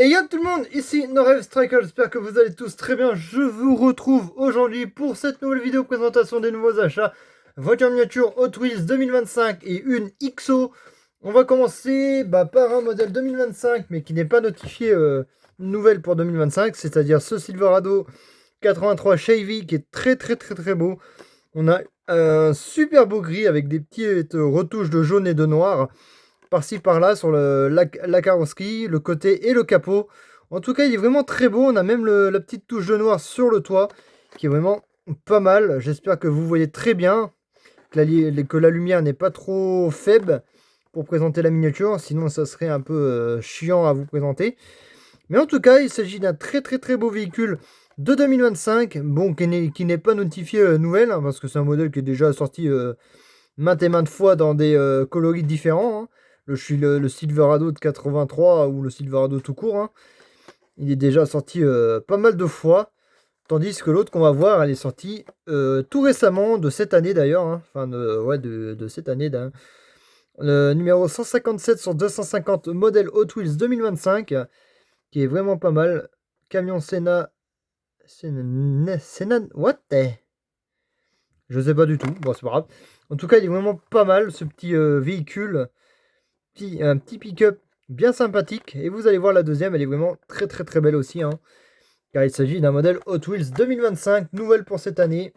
Et yo tout le monde, ici Norev Striker, j'espère que vous allez tous très bien. Je vous retrouve aujourd'hui pour cette nouvelle vidéo présentation des nouveaux achats. Voiture miniature Hot Wheels 2025 et une XO. On va commencer par un modèle 2025 mais qui n'est pas notifié nouvelle pour 2025, c'est-à-dire ce Silverado 83 Chevy qui est très beau. On a un super beau gris avec des petites retouches de jaune et de noir par-ci par-là sur la carrosserie, le côté et le capot. En tout cas, il est vraiment très beau. On a même la petite touche de noir sur le toit qui est vraiment pas mal. J'espère que vous voyez très bien, que la lumière n'est pas trop faible pour présenter la miniature. Sinon, ça serait un peu chiant à vous présenter. Mais en tout cas, il s'agit d'un très beau véhicule de 2025. Bon, qui n'est pas notifié nouvelle, hein, parce que c'est un modèle qui est déjà sorti maintes et maintes fois dans des coloris différents, hein. Le Silverado de 83 ou le Silverado tout court, hein. Il est déjà sorti pas mal de fois. Tandis que l'autre qu'on va voir, elle est sortie tout récemment, de cette année d'ailleurs, hein. Enfin, de cette année. Le numéro 157 sur 250, modèle Hot Wheels 2025, qui est vraiment pas mal. Camion Senna. Senna. What the? Je sais pas du tout. Bon, c'est pas grave. En tout cas, il est vraiment pas mal ce petit véhicule. Un petit pick-up bien sympathique. Et vous allez voir la deuxième, elle est vraiment très belle aussi, hein, car il s'agit d'un modèle Hot Wheels 2025, nouvelle pour cette année.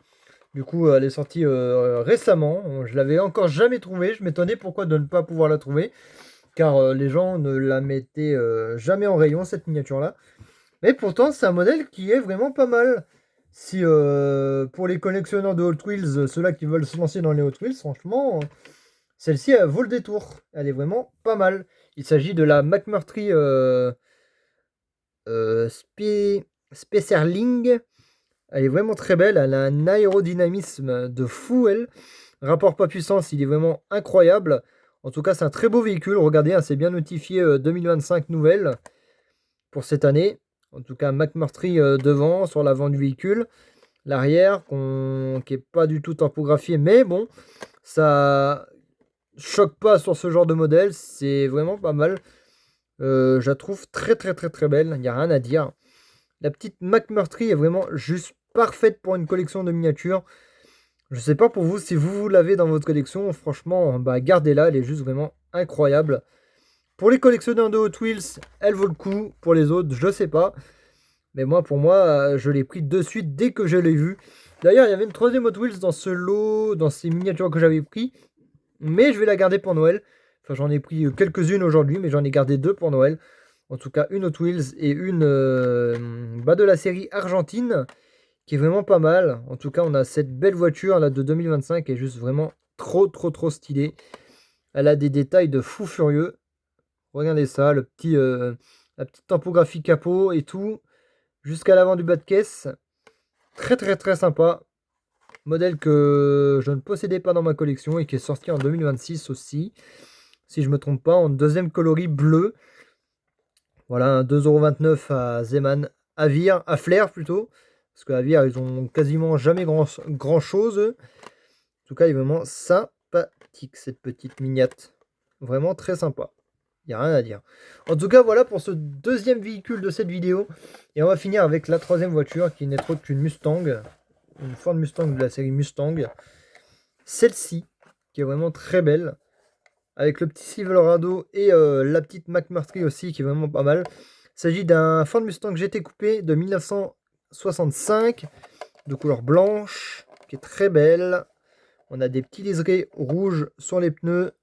Du coup, elle est sortie récemment. Je l'avais encore jamais trouvée. Je m'étonnais pourquoi de ne pas pouvoir la trouver, car les gens ne la mettaient jamais en rayon, cette miniature-là. Mais pourtant, c'est un modèle qui est vraiment pas mal. Si pour les collectionneurs de Hot Wheels, ceux-là qui veulent se lancer dans les Hot Wheels, franchement, celle-ci elle vaut le détour. Elle est vraiment pas mal. Il s'agit de la McMurtry Specerling. Elle est vraiment très belle. Elle a un aérodynamisme de fou, elle. Rapport poids-puissance, il est vraiment incroyable. En tout cas, c'est un très beau véhicule. Regardez, hein, c'est bien notifié 2025 nouvelle pour cette année. En tout cas, McMurtry devant, sur l'avant du véhicule. L'arrière, qui est pas du tout typographié, mais bon, ça choque pas sur ce genre de modèle. C'est vraiment pas mal. Je la trouve très belle. Il n'y a rien à dire. La petite McMurtry est vraiment juste parfaite pour une collection de miniatures. Je sais pas pour vous, si vous l'avez dans votre collection, franchement, gardez-la. Elle est juste vraiment incroyable. Pour les collectionneurs de Hot Wheels, elle vaut le coup. Pour les autres, je sais pas. Mais moi, pour moi, je l'ai pris de suite dès que je l'ai vu. D'ailleurs, il y avait une troisième Hot Wheels dans ce lot, dans ces miniatures que j'avais pris. Mais je vais la garder pour Noël. Enfin, j'en ai pris quelques-unes aujourd'hui, mais j'en ai gardé deux pour Noël. En tout cas, une Hot Wheels et une de la série Argentine, qui est vraiment pas mal. En tout cas, on a cette belle voiture là de 2025 qui est juste vraiment trop stylée. Elle a des détails de fou furieux. Regardez ça, la petite typographie capot et tout, jusqu'à l'avant du bas de caisse. Très sympa. Modèle que je ne possédais pas dans ma collection et qui est sorti en 2026 aussi, si je me trompe pas, en deuxième coloris bleu. Voilà, un 2,29 € à Zeman, à Flair plutôt, parce qu'à Vire ils ont quasiment jamais grand chose. En tout cas, il est vraiment sympathique cette petite mignate, vraiment très sympa. Il n'y a rien à dire. En tout cas, voilà pour ce deuxième véhicule de cette vidéo. Et on va finir avec la troisième voiture qui n'est autre qu'une Mustang. Une Ford Mustang de la série Mustang. Celle-ci, qui est vraiment très belle. Avec le petit Silverado et la petite McMurtry aussi, qui est vraiment pas mal. Il s'agit d'un Ford Mustang GT coupé de 1965, de couleur blanche, qui est très belle. On a des petits liserés rouges sur les pneus,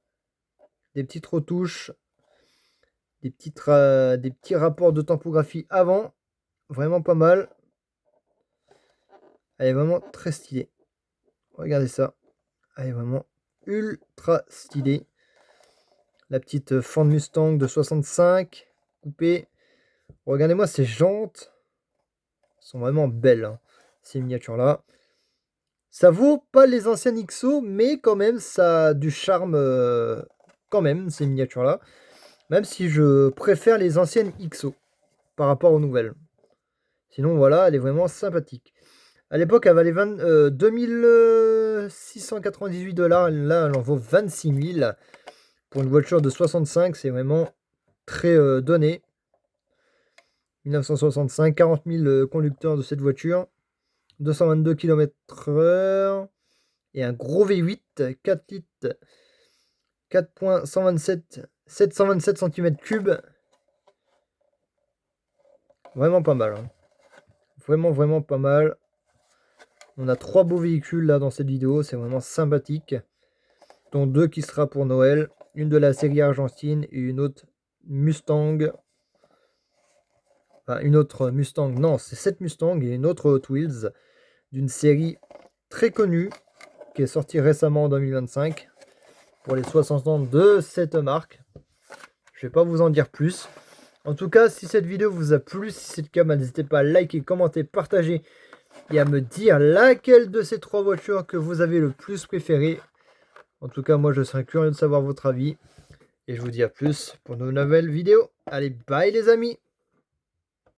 des petites retouches, des petits rapports de typographie avant. Vraiment pas mal. Elle est vraiment très stylée. Regardez ça. Elle est vraiment ultra stylée. La petite Ford Mustang de 65 coupée. Regardez-moi ces jantes. Elles sont vraiment belles, hein, ces miniatures là. Ça vaut pas les anciennes XO, mais quand même ça a du charme quand même, ces miniatures là. Même si je préfère les anciennes XO par rapport aux nouvelles. Sinon voilà, elle est vraiment sympathique. À l'époque, elle valait 2698 $. Là, elle en vaut 26 000. Pour une voiture de 65, c'est vraiment très donné. 1965, 40 000 conducteurs de cette voiture, 222 km/h et un gros V8, 4 litres, 4.127, 727 cm3. Vraiment pas mal, hein. Vraiment pas mal. On a 3 beaux véhicules là dans cette vidéo, c'est vraiment sympathique. Dont 2 qui sera pour Noël, une de la série argentine et une autre Mustang. Enfin, une autre Mustang, non, c'est cette Mustang et une autre Hot Wheels d'une série très connue qui est sortie récemment en 2025 pour les 60 ans de cette marque. Je vais pas vous en dire plus. En tout cas, si cette vidéo vous a plu, si c'est le cas, n'hésitez pas à liker, commenter, partager et à me dire laquelle de ces 3 voitures que vous avez le plus préféré. En tout cas, moi je serais curieux de savoir votre avis. Et je vous dis à plus pour de nouvelles vidéos. Allez, bye les amis!